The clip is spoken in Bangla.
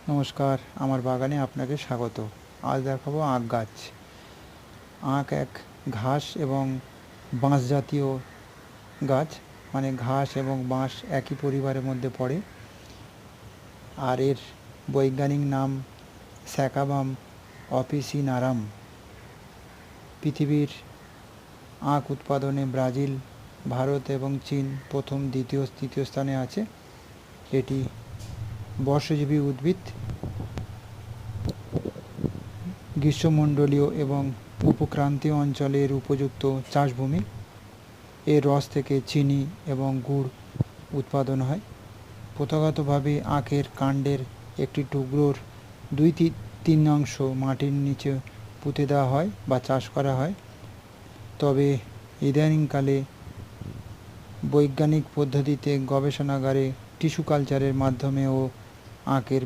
নমস্কার, আমার বাগানে আপনাকে স্বাগত। আজ দেখাবো আখ গাছ। আখ এক ঘাস এবং বাঁশ জাতীয় গাছ, মানে ঘাস এবং বাঁশ একই পরিবারের মধ্যে পড়ে। আর এর বৈজ্ঞানিক নাম স্যাকাবাম অফিসিনারাম। পৃথিবীর আখ উৎপাদনে ব্রাজিল, ভারত এবং চীন প্রথম, দ্বিতীয়, তৃতীয় স্থানে আছে। এটি বর্ষজীবী উদ্ভিদ, গ্রীষ্মমণ্ডলীয় এবং উপক্রান্তীয় অঞ্চলের উপযুক্ত চাষভূমি। এর রস থেকে চিনি এবং গুড় উৎপাদন হয়। প্রথাগতভাবে আখের কাণ্ডের একটি টুকরোর 2/3 মাটির নিচে পুঁতে দেওয়া হয় বা চাষ করা হয়। তবে ইদানিংকালে বৈজ্ঞানিক পদ্ধতিতে গবেষণাগারে টিস্যু কালচারের মাধ্যমেও আখের